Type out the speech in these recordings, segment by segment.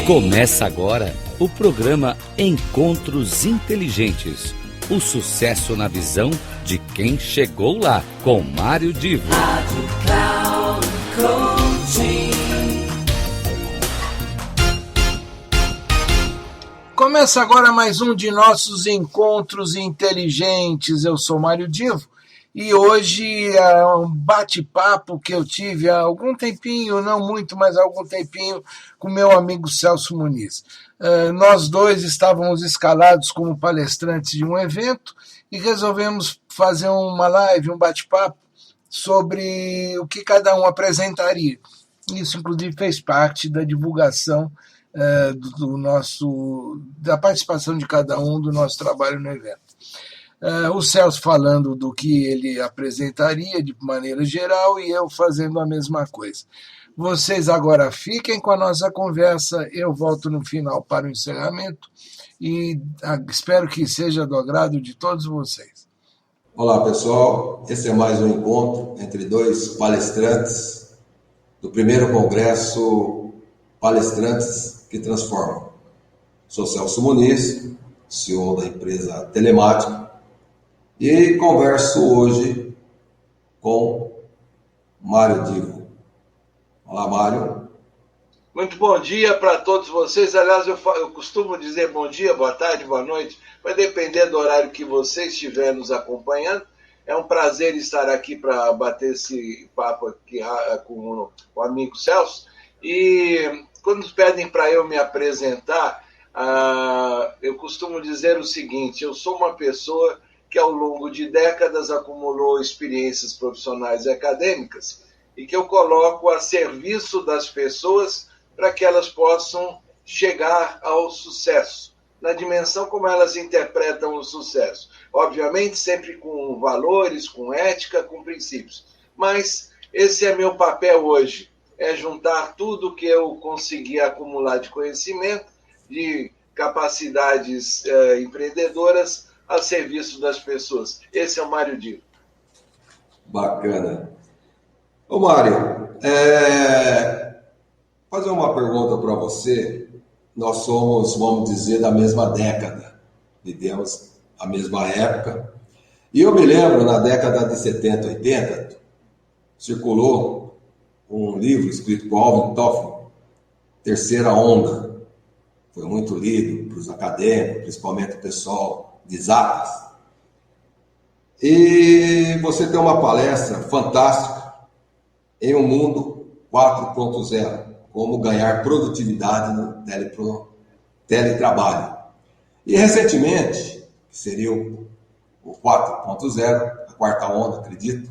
Começa agora o programa Encontros Inteligentes. O sucesso na visão de quem chegou lá, com Mário Divo. Rádio Cloud Coaching. Começa agora mais um de nossos Encontros Inteligentes. Eu sou Mário Divo e hoje é um bate-papo que eu tive há algum tempinho, não muito, mas há algum tempinho, com meu amigo Celso Muniz. Nós dois estávamos escalados como palestrantes de um evento e resolvemos fazer uma live, um bate-papo sobre o que cada um apresentaria. Isso, inclusive, fez parte da divulgação da participação de cada um do nosso trabalho no evento. O Celso falando do que ele apresentaria de maneira geral e eu fazendo a mesma coisa. Vocês agora fiquem com a nossa conversa, eu volto no final para o encerramento e espero que seja do agrado de todos vocês. Olá pessoal, esse é mais um encontro entre dois palestrantes do primeiro congresso Palestrantes que Transformam. Sou Celso Muniz, CEO da empresa Telemática, e converso hoje com Mário Divo. Olá, Mário. Muito bom dia para todos vocês. Aliás, eu costumo dizer bom dia, boa tarde, boa noite, vai depender do horário que você estiver nos acompanhando. É um prazer estar aqui para bater esse papo aqui com o amigo Celso. E quando pedem para eu me apresentar, eu costumo dizer o seguinte: eu sou uma pessoa que ao longo de décadas acumulou experiências profissionais e acadêmicas e que eu coloco a serviço das pessoas para que elas possam chegar ao sucesso, na dimensão como elas interpretam o sucesso. Obviamente sempre com valores, com ética, com princípios. Mas esse é meu papel hoje, é juntar tudo que eu consegui acumular de conhecimento, de capacidades empreendedoras a serviço das pessoas. Esse é o Mário Divo. Bacana. Ô Mário, fazer uma pergunta para você. Nós somos, vamos dizer, da mesma década. Vivemos a mesma época. E eu me lembro, na década de 70, 80, circulou um livro escrito por Alvin Toffler, Terceira Onda. Foi muito lido para os acadêmicos, principalmente o pessoal de exatas. E você tem uma palestra fantástica em um mundo 4.0, como ganhar produtividade no teletrabalho. E recentemente, que seria o 4.0, a quarta onda, acredito,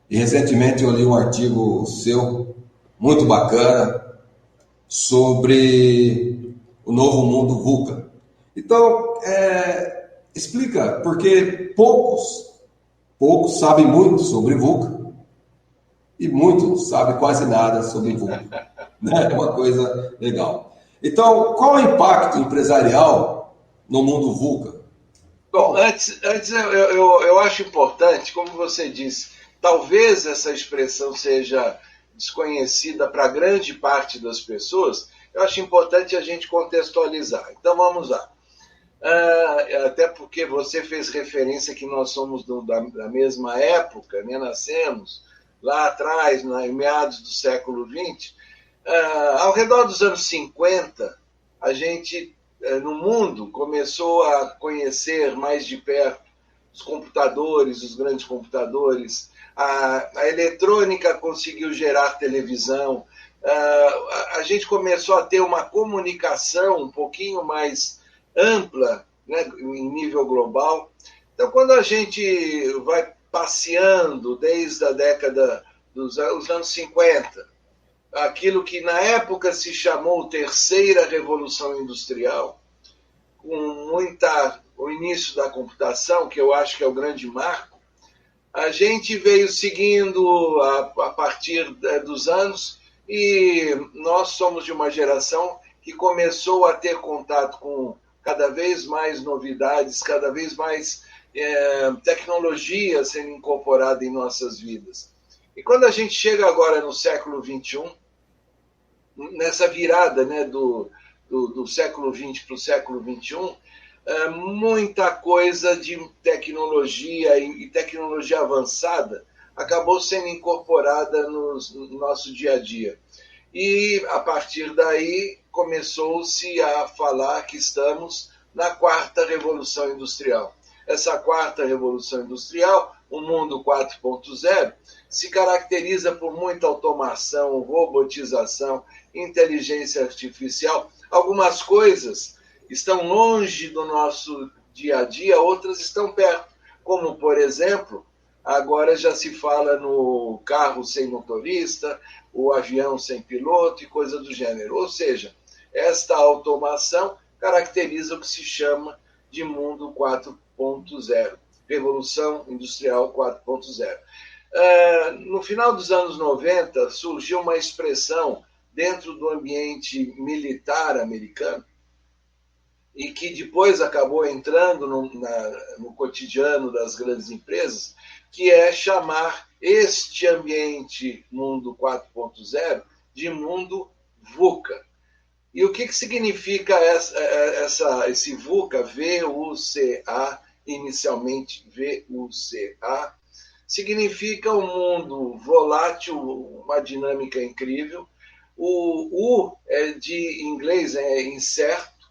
e recentemente eu li um artigo seu, muito bacana, sobre o novo mundo VUCA. Então, explica, porque poucos sabem muito sobre VUCA e muitos sabem quase nada sobre VUCA. Né? É uma coisa legal. Então, qual é o impacto empresarial no mundo VUCA? Bom, antes eu acho importante, como você disse, talvez essa expressão seja desconhecida para grande parte das pessoas, eu acho importante a gente contextualizar. Então vamos lá. Até porque você fez referência que nós somos da mesma época, né? Nascemos lá atrás, em meados do século XX. Ao redor dos anos 50, a gente, no mundo, começou a conhecer mais de perto os computadores, os grandes computadores. A eletrônica conseguiu gerar televisão. A gente começou a ter uma comunicação um pouquinho mais ampla, né, em nível global. Então, quando a gente vai passeando desde a década dos anos 50, aquilo que na época se chamou Terceira Revolução Industrial, com o início da computação, que eu acho que é o grande marco, a gente veio seguindo a partir dos anos e nós somos de uma geração que começou a ter contato com cada vez mais novidades, cada vez mais tecnologia sendo incorporada em nossas vidas. E quando a gente chega agora no século XXI, nessa virada, né, do do século XX para o século XXI, muita coisa de tecnologia e tecnologia avançada acabou sendo incorporada no nosso dia a dia. E, a partir daí, começou-se a falar que estamos na quarta revolução industrial. Essa quarta revolução industrial, o mundo 4.0, se caracteriza por muita automação, robotização, inteligência artificial. Algumas coisas estão longe do nosso dia a dia, outras estão perto, como, por exemplo, agora já se fala no carro sem motorista, o avião sem piloto e coisa do gênero. Ou seja, esta automação caracteriza o que se chama de mundo 4.0, Revolução Industrial 4.0. No final dos anos 90, surgiu uma expressão dentro do ambiente militar americano e que depois acabou entrando no cotidiano das grandes empresas, que é chamar este ambiente mundo 4.0 de mundo VUCA. E o que significa esse VUCA, V-U-C-A, inicialmente V-U-C-A? Significa um mundo volátil, uma dinâmica incrível. O U de inglês é incerto.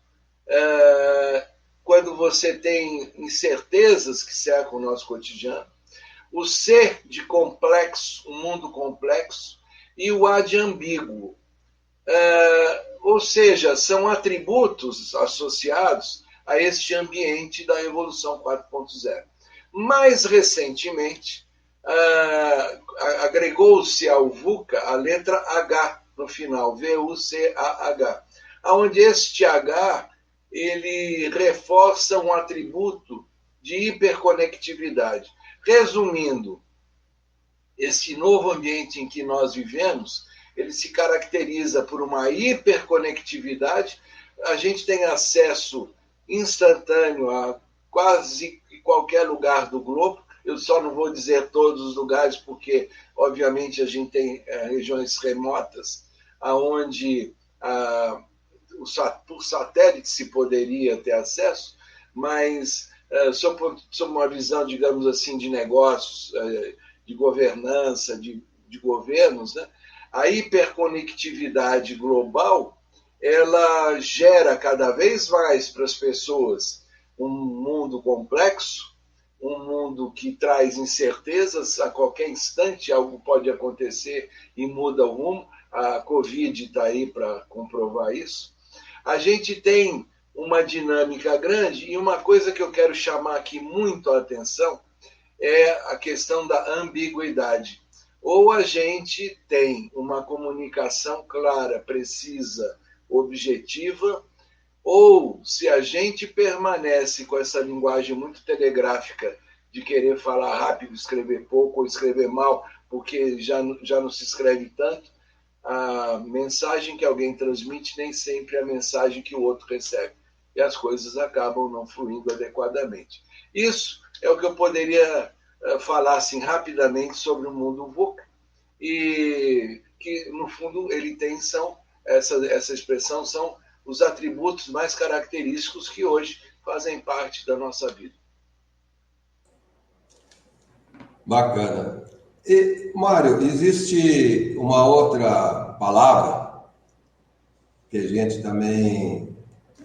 Quando você tem incertezas que cercam o nosso cotidiano. O C de complexo, um mundo complexo, e o A de ambíguo. Ou seja, são atributos associados a este ambiente da Revolução 4.0. Mais recentemente, agregou-se ao VUCA a letra H no final, V-U-C-A-H, onde este H ele reforça um atributo de hiperconectividade. Resumindo, esse novo ambiente em que nós vivemos, ele se caracteriza por uma hiperconectividade. A gente tem acesso instantâneo a quase qualquer lugar do globo. Eu só não vou dizer todos os lugares, porque, obviamente, a gente tem regiões remotas, onde por satélite se poderia ter acesso, mas sob uma visão, digamos assim, de negócios, de governança, de governos, né? A hiperconectividade global, ela gera cada vez mais para as pessoas um mundo complexo, um mundo que traz incertezas. A qualquer instante algo pode acontecer e muda o rumo. A Covid está aí para comprovar isso. A gente tem uma dinâmica grande, e uma coisa que eu quero chamar aqui muito a atenção é a questão da ambiguidade. Ou a gente tem uma comunicação clara, precisa, objetiva, ou se a gente permanece com essa linguagem muito telegráfica de querer falar rápido, escrever pouco ou escrever mal, porque já não se escreve tanto, a mensagem que alguém transmite nem sempre é a mensagem que o outro recebe. E as coisas acabam não fluindo adequadamente. Isso é o que eu poderia falar assim, rapidamente sobre o mundo VUCA, e que, no fundo, ele tem essa expressão são os atributos mais característicos que hoje fazem parte da nossa vida. Bacana. E, Mário, existe uma outra palavra que a gente também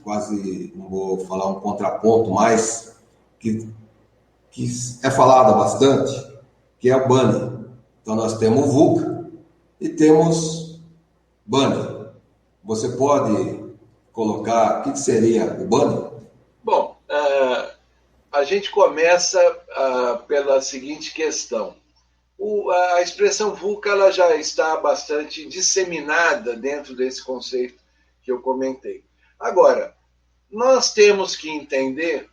quase, não vou falar um contraponto, mas que é falada bastante, que é o BANI. Então, nós temos o VUCA e temos BANI. Você pode colocar o que seria o BANI? Bom, a gente começa pela seguinte questão. A expressão VUCA ela já está bastante disseminada dentro desse conceito que eu comentei. Agora, nós temos que entender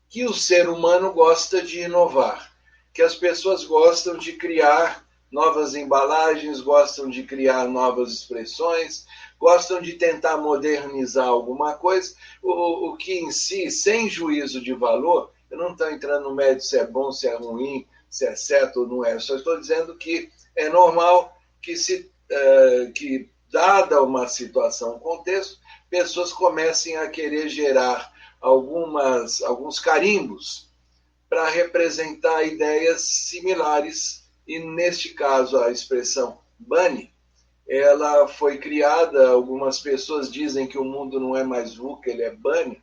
que o ser humano gosta de inovar, que as pessoas gostam de criar novas embalagens, gostam de criar novas expressões, gostam de tentar modernizar alguma coisa, o que em si, sem juízo de valor, eu não estou entrando no mérito se é bom, se é ruim, se é certo ou não é, eu só estou dizendo que é normal que dada uma situação, um contexto, pessoas comecem a querer gerar alguns carimbos para representar ideias similares, e neste caso a expressão bunny, ela foi criada, algumas pessoas dizem que o mundo não é mais VUCA, ele é bunny.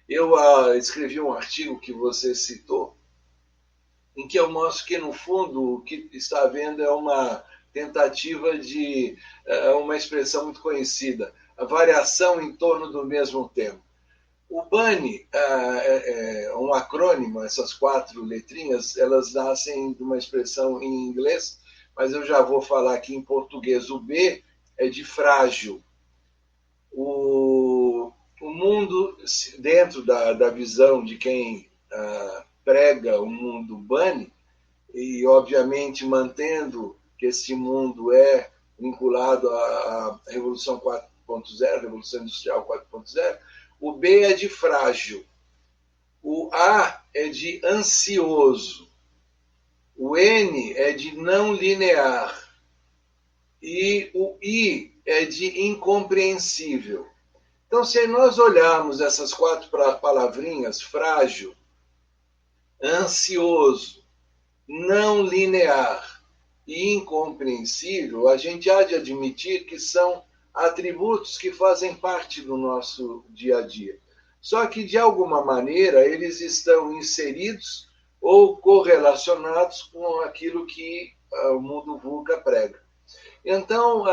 Eu escrevi um artigo que você citou, em que eu mostro que, no fundo, o que está havendo é uma tentativa de uma expressão muito conhecida, a variação em torno do mesmo tema. O BUNNY é um acrônimo, essas 4 letrinhas, elas nascem de uma expressão em inglês, mas eu já vou falar aqui em português. O B é de frágil. O mundo, dentro da visão de quem prega o mundo BUNNY, e obviamente mantendo que esse mundo é vinculado à Revolução 4.0, Revolução Industrial 4.0, o B é de frágil, o A é de ansioso, o N é de não linear e o I é de incompreensível. Então, se nós olharmos essas 4 palavrinhas, frágil, ansioso, não linear e incompreensível, a gente há de admitir que são atributos que fazem parte do nosso dia a dia. Só que, de alguma maneira, eles estão inseridos ou correlacionados com aquilo que o mundo VUCA prega. Então,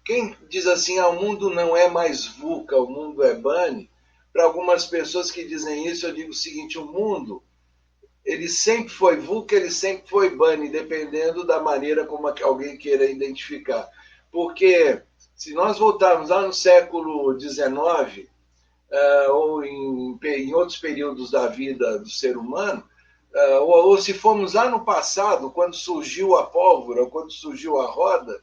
quem diz assim, o mundo não é mais VUCA, o mundo é BUNNY, para algumas pessoas que dizem isso, eu digo o seguinte: o mundo, ele sempre foi VUCA, ele sempre foi BUNNY, dependendo da maneira como alguém queira identificar. Porque, se nós voltarmos lá no século XIX, ou em outros períodos da vida do ser humano, ou se formos lá no passado, quando surgiu a pólvora, quando surgiu a roda,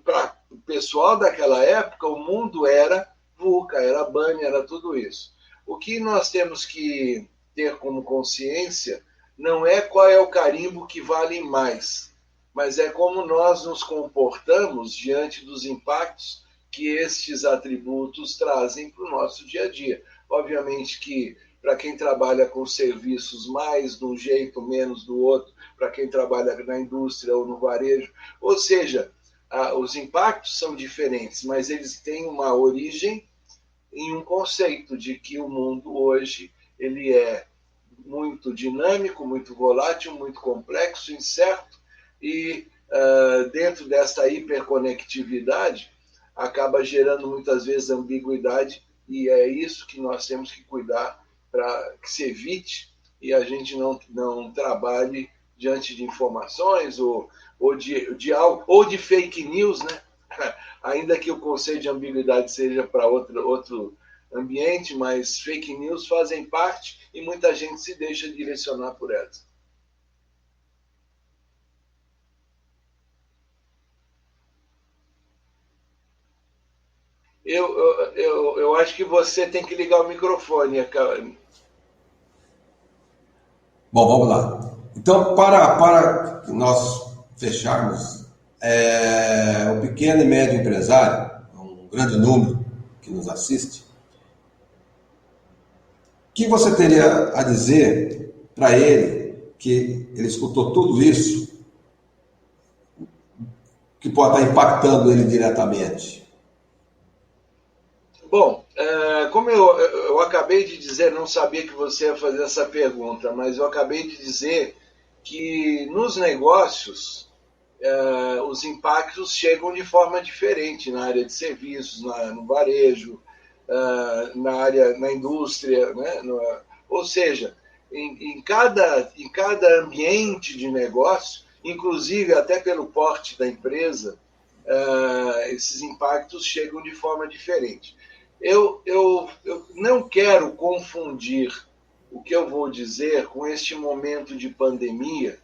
para o pessoal daquela época, o mundo era VUCA, era BUNNY, era tudo isso. O que nós temos que ter como consciência não é qual é o carimbo que vale mais, mas é como nós nos comportamos diante dos impactos que estes atributos trazem para o nosso dia a dia. Obviamente que para quem trabalha com serviços mais de um jeito, menos do outro, para quem trabalha na indústria ou no varejo, ou seja, os impactos são diferentes, mas eles têm uma origem em um conceito de que o mundo hoje ele é muito dinâmico, muito volátil, muito complexo, incerto, e dentro dessa hiperconectividade acaba gerando muitas vezes ambiguidade, e é isso que nós temos que cuidar para que se evite e a gente não trabalhe diante de informações ou de fake news, né? Ainda que o conceito de ambiguidade seja para outro ambiente, mas fake news fazem parte e muita gente se deixa direcionar por elas. Eu acho que você tem que ligar o microfone. Bom, vamos lá. Então, para nós fecharmos, o pequeno e médio empresário, um grande número que nos assiste, o que você teria a dizer para ele, que ele escutou tudo isso, que pode estar impactando ele diretamente? Bom, como eu acabei de dizer, não sabia que você ia fazer essa pergunta, mas eu acabei de dizer que nos negócios os impactos chegam de forma diferente na área de serviços, no varejo, na indústria, né? Ou seja, em cada ambiente de negócio, inclusive até pelo porte da empresa, esses impactos chegam de forma diferente. Eu não quero confundir o que eu vou dizer com este momento de pandemia,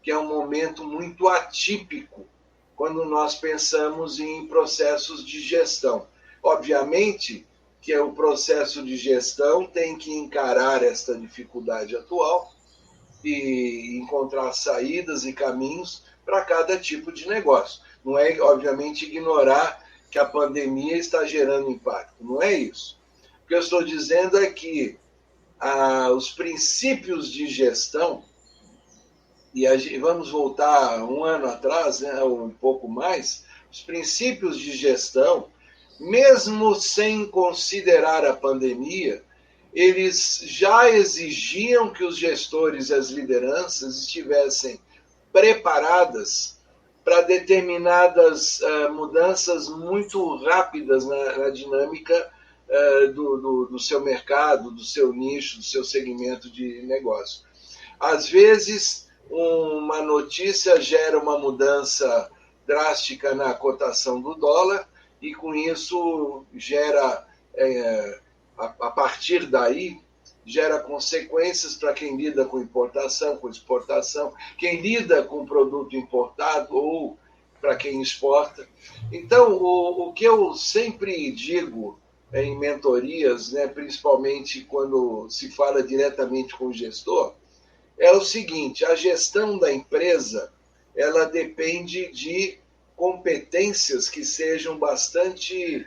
que é um momento muito atípico quando nós pensamos em processos de gestão. Obviamente que o processo de gestão tem que encarar esta dificuldade atual e encontrar saídas e caminhos para cada tipo de negócio. não é, obviamente, ignorar que a pandemia está gerando impacto. Não é isso. O que eu estou dizendo é que os princípios de gestão, e vamos voltar um ano atrás, né, ou um pouco mais, os princípios de gestão, mesmo sem considerar a pandemia, eles já exigiam que os gestores e as lideranças estivessem preparadas para determinadas mudanças muito rápidas na dinâmica do seu mercado, do seu nicho, do seu segmento de negócio. Às vezes, uma notícia gera uma mudança drástica na cotação do dólar e, com isso, gera, a partir daí, gera consequências para quem lida com importação, com exportação, quem lida com produto importado ou para quem exporta. Então, o que eu sempre digo em mentorias, né, principalmente quando se fala diretamente com o gestor, é o seguinte: a gestão da empresa, ela depende de competências que sejam bastante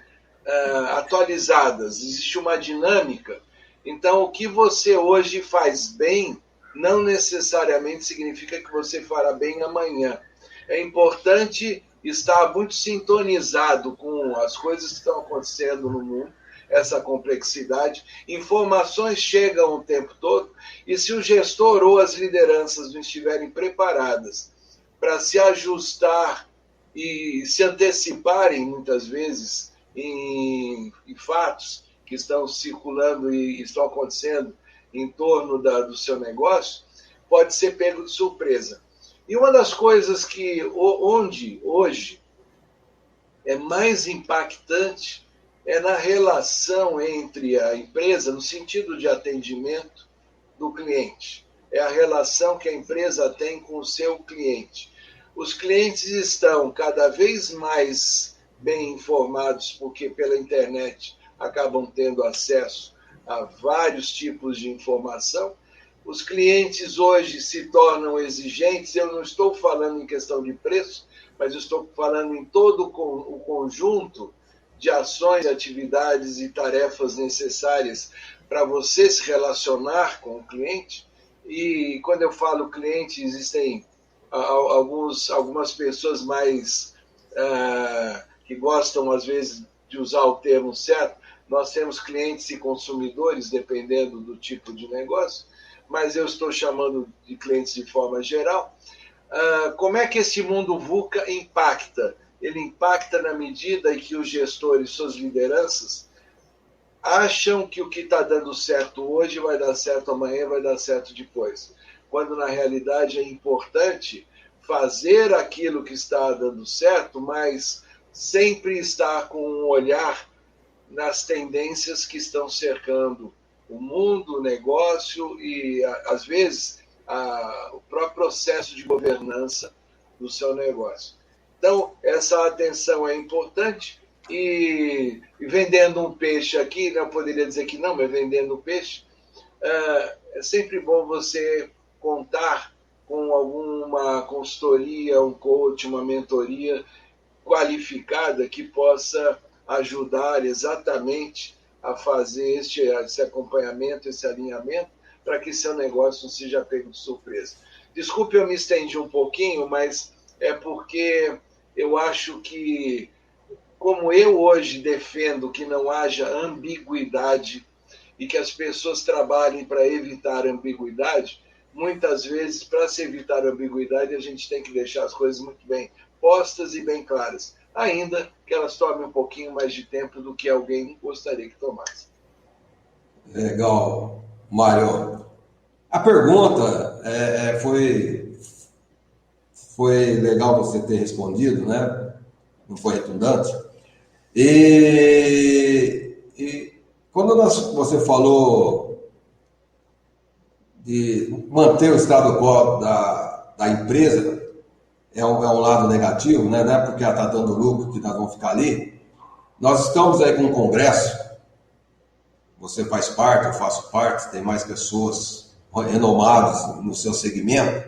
atualizadas. Existe uma dinâmica. Então, o que você hoje faz bem não necessariamente significa que você fará bem amanhã. É importante estar muito sintonizado com as coisas que estão acontecendo no mundo, essa complexidade. Informações chegam o tempo todo, e se o gestor ou as lideranças não estiverem preparadas para se ajustar e se anteciparem, muitas vezes, em fatos que estão circulando e estão acontecendo em torno do seu negócio, pode ser pego de surpresa. E uma das coisas onde hoje é mais impactante é na relação entre a empresa, no sentido de atendimento do cliente. É a relação que a empresa tem com o seu cliente. Os clientes estão cada vez mais bem informados, porque pela internet acabam tendo acesso a vários tipos de informação. Os clientes hoje se tornam exigentes. Eu não estou falando em questão de preço, mas estou falando em todo o conjunto de ações, atividades e tarefas necessárias para você se relacionar com o cliente. E quando eu falo cliente, existem algumas pessoas mais que gostam, às vezes, de usar o termo certo. Nós temos clientes e consumidores, dependendo do tipo de negócio, mas eu estou chamando de clientes de forma geral. Como é que esse mundo VUCA impacta? Ele impacta na medida em que os gestores, suas lideranças, acham que o que está dando certo hoje vai dar certo amanhã, vai dar certo depois. Quando, na realidade, é importante fazer aquilo que está dando certo, mas sempre estar com um olhar nas tendências que estão cercando o mundo, o negócio e, às vezes, o próprio processo de governança do seu negócio. Então, essa atenção é importante. E vendendo um peixe aqui, eu poderia dizer que não, mas vendendo um peixe, é sempre bom você contar com alguma consultoria, um coach, uma mentoria qualificada que possa ajudar exatamente a fazer esse acompanhamento, esse alinhamento, para que seu negócio não seja pego de surpresa. Desculpe, eu me estendi um pouquinho, mas é porque eu acho que, como eu hoje defendo que não haja ambiguidade e que as pessoas trabalhem para evitar ambiguidade, muitas vezes, para se evitar ambiguidade, a gente tem que deixar as coisas muito bem postas e bem claras, ainda que elas tomem um pouquinho mais de tempo do que alguém gostaria que tomasse. Legal, Mário. A pergunta foi legal você ter respondido, né? Não foi redundante. E quando você falou de manter o status quo da empresa, é um lado negativo, né? Não é porque ela está dando lucro que nós vamos ficar ali. Nós estamos aí com um congresso, você faz parte, eu faço parte, tem mais pessoas renomadas no seu segmento,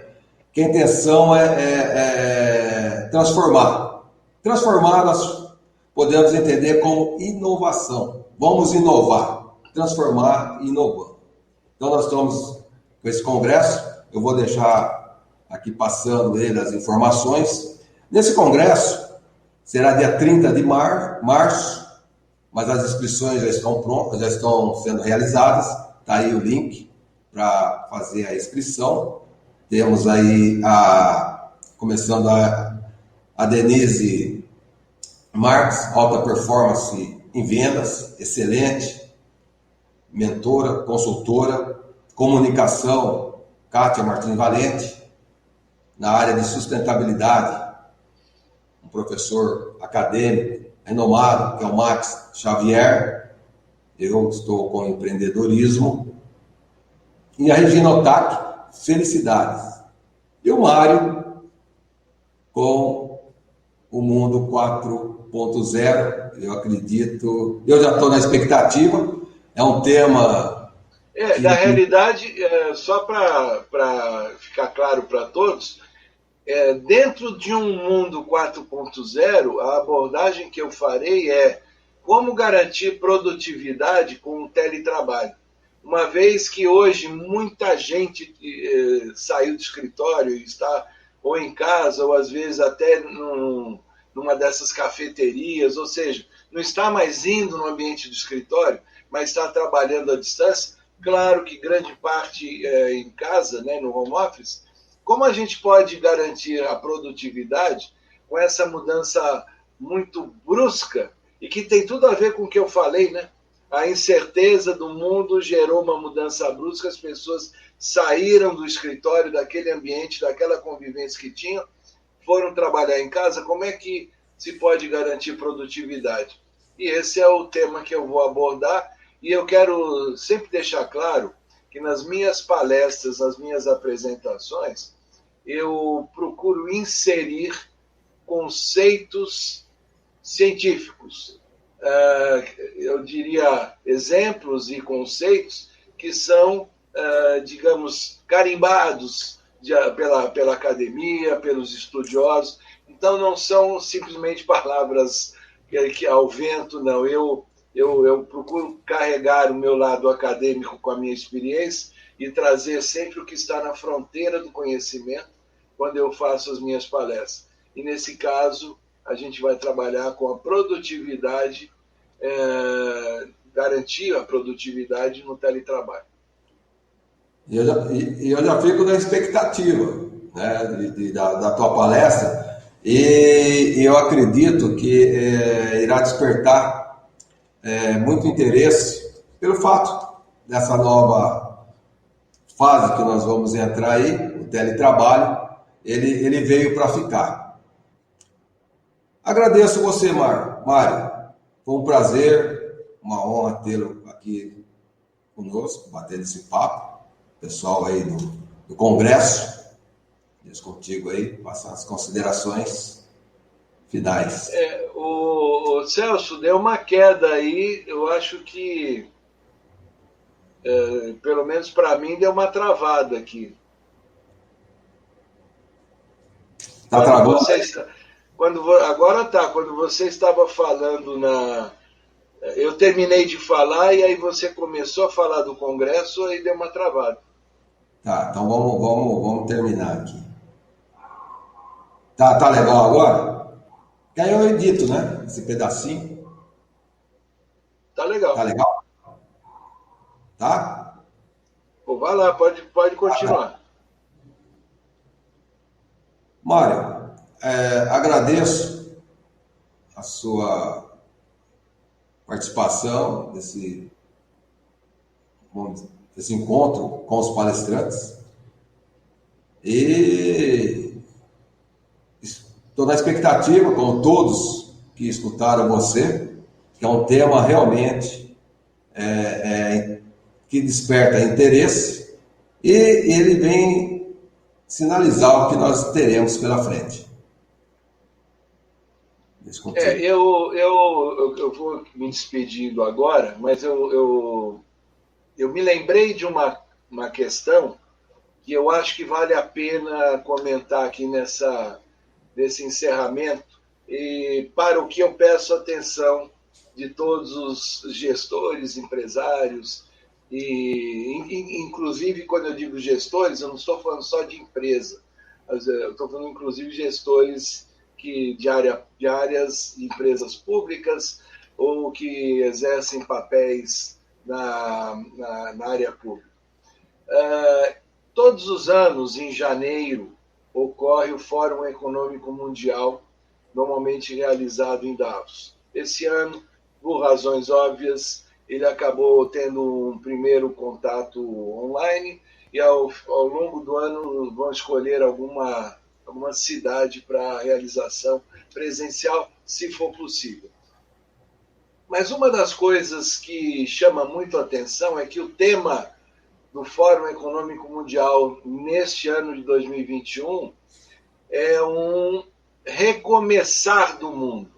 que a intenção é transformar transformadas, podemos entender como inovação. Vamos inovar, transformar e inovar. Então, nós estamos com esse congresso, eu vou deixar aqui passando ele as informações. Nesse congresso, será dia 30 de março, mas as inscrições já estão prontas, já estão sendo realizadas, está aí o link para fazer a inscrição. Temos aí começando a Denise Marques, alta performance em vendas, excelente, mentora, consultora, comunicação, Kátia Martins Valente, na área de sustentabilidade, um professor acadêmico renomado, que é o Max Xavier. Eu estou com empreendedorismo. E a Regina Otac, felicidades. E o Mário, com o mundo 4.0. Eu acredito, eu já estou na expectativa. É um tema... Na realidade, só para ficar claro para todos, dentro de um mundo 4.0, a abordagem que eu farei é como garantir produtividade com o teletrabalho. Uma vez que hoje muita gente saiu do escritório e está ou em casa, ou às vezes até numa dessas cafeterias, ou seja, não está mais indo no ambiente do escritório, mas está trabalhando à distância. Claro que grande parte em casa, né, no home office. Como a gente pode garantir a produtividade com essa mudança muito brusca e que tem tudo a ver com o que eu falei, né? A incerteza do mundo gerou uma mudança brusca, as pessoas saíram do escritório, daquele ambiente, daquela convivência que tinham, foram trabalhar em casa. Como é que se pode garantir produtividade? E esse é o tema que eu vou abordar, e eu quero sempre deixar claro que nas minhas palestras, nas minhas apresentações, eu procuro inserir conceitos científicos, eu diria exemplos e conceitos que são, digamos, carimbados pela academia, pelos estudiosos. Então não são simplesmente palavras que ao vento, não. Eu procuro carregar o meu lado acadêmico com a minha experiência e trazer sempre o que está na fronteira do conhecimento quando eu faço as minhas palestras. E, nesse caso, a gente vai trabalhar com a produtividade, garantir a produtividade no teletrabalho. E eu já fico na expectativa, né, da tua palestra, e eu acredito que irá despertar muito interesse pelo fato dessa nova fase que nós vamos entrar aí, o teletrabalho, ele veio para ficar. Agradeço você, Mário. Foi um prazer, uma honra tê-lo aqui conosco, batendo esse papo. Pessoal aí do Congresso, Deus contigo aí, passar as considerações finais. O Celso, deu uma queda aí, eu acho que, pelo menos para mim, deu uma travada aqui. Tá travando? Agora tá, quando você estava falando eu terminei de falar e aí você começou a falar do Congresso, aí deu uma travada. Tá, então vamos terminar aqui. Tá legal agora? Que aí eu edito, né? Esse pedacinho. Tá legal. Tá legal? Tá? Pô, vai lá, pode continuar. Mário, agradeço a sua participação nesse encontro com os palestrantes e estou na expectativa, como todos que escutaram você, que é um tema realmente que desperta interesse e ele vem sinalizar o que nós teremos pela frente. Eu vou me despedindo agora, mas eu me lembrei de uma questão que eu acho que vale a pena comentar aqui nesse encerramento. e para o que eu peço atenção de todos os gestores, empresários, e inclusive quando eu digo gestores, eu não estou falando só de empresa, eu estou falando inclusive gestores de áreas de empresas públicas ou que exercem papéis na área pública. Todos os anos, em janeiro, ocorre o Fórum Econômico Mundial, normalmente realizado em Davos. Esse ano, por razões óbvias, ele acabou tendo um primeiro contato online e ao longo do ano vão escolher alguma cidade para a realização presencial, se for possível. Mas uma das coisas que chama muito a atenção é que o tema do Fórum Econômico Mundial neste ano de 2021 é um recomeçar do mundo.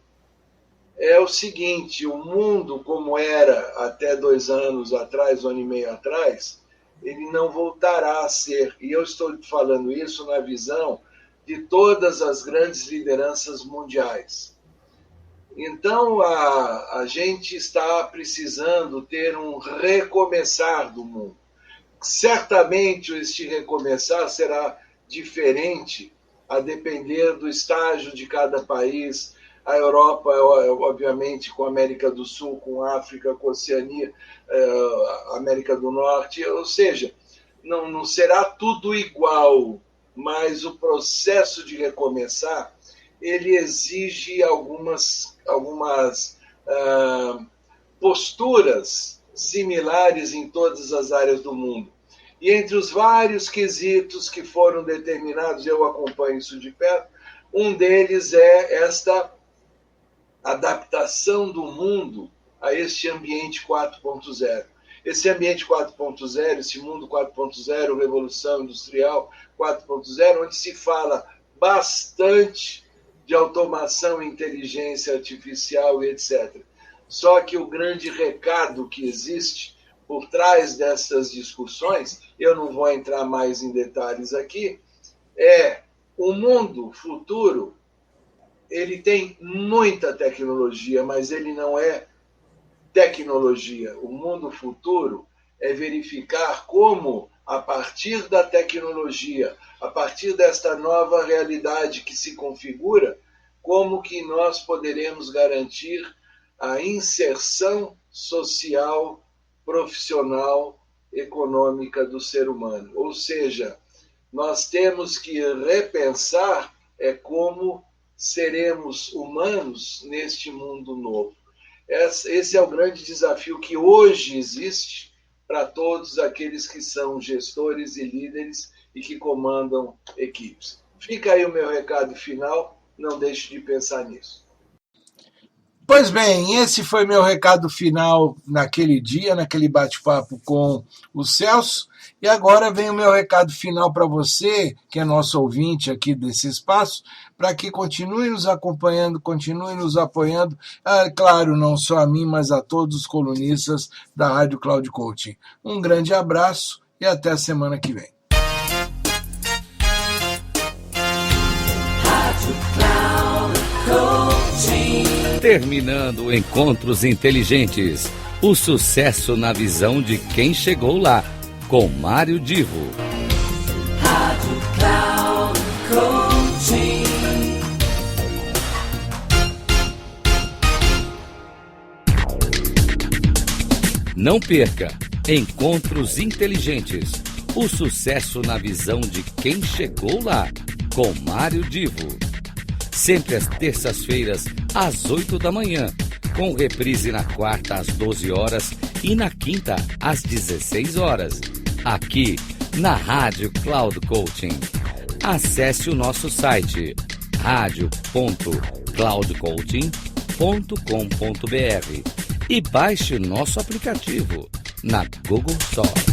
É o seguinte, o mundo como era até 2 anos atrás, 1 ano e meio atrás, ele não voltará a ser. E eu estou falando isso na visão de todas as grandes lideranças mundiais. Então, a gente está precisando ter um recomeçar do mundo. Certamente, este recomeçar será diferente a depender do estágio de cada país. A Europa, obviamente, com a América do Sul, com a África, com a Oceania, a América do Norte, ou seja, não será tudo igual, mas o processo de recomeçar, ele exige algumas posturas similares em todas as áreas do mundo. E entre os vários quesitos que foram determinados, eu acompanho isso de perto, um deles é esta adaptação do mundo a este ambiente 4.0. Esse ambiente 4.0, esse mundo 4.0, revolução industrial 4.0, onde se fala bastante de automação, inteligência artificial e etc. Só que o grande recado que existe por trás dessas discussões, eu não vou entrar mais em detalhes aqui, é o mundo futuro, ele tem muita tecnologia, mas ele não é tecnologia. O mundo futuro é verificar como, a partir da tecnologia, a partir desta nova realidade que se configura, como que nós poderemos garantir a inserção social, profissional, econômica do ser humano. Ou seja, nós temos que repensar como seremos humanos neste mundo novo. Esse é o grande desafio que hoje existe para todos aqueles que são gestores e líderes e que comandam equipes. Fica aí o meu recado final, não deixe de pensar nisso. Pois bem, esse foi meu recado final naquele dia, naquele bate-papo com o Celso. E agora vem o meu recado final para você, que é nosso ouvinte aqui desse espaço, para que continue nos acompanhando, continue nos apoiando. Claro, não só a mim, mas a todos os colunistas da Rádio Cloud Coaching. Um grande abraço e até a semana que vem. Terminando Encontros Inteligentes. O sucesso na visão de quem chegou lá, com Mário Divo. Rádio Cloud Coaching. Não perca Encontros Inteligentes. O sucesso na visão de quem chegou lá, com Mário Divo. Sempre às terças-feiras, às 8 da manhã, com reprise na quarta às 12 horas e na quinta às 16 horas, aqui na Rádio Cloud Coaching. Acesse o nosso site radio.cloudcoaching.com.br e baixe o nosso aplicativo na Google Store.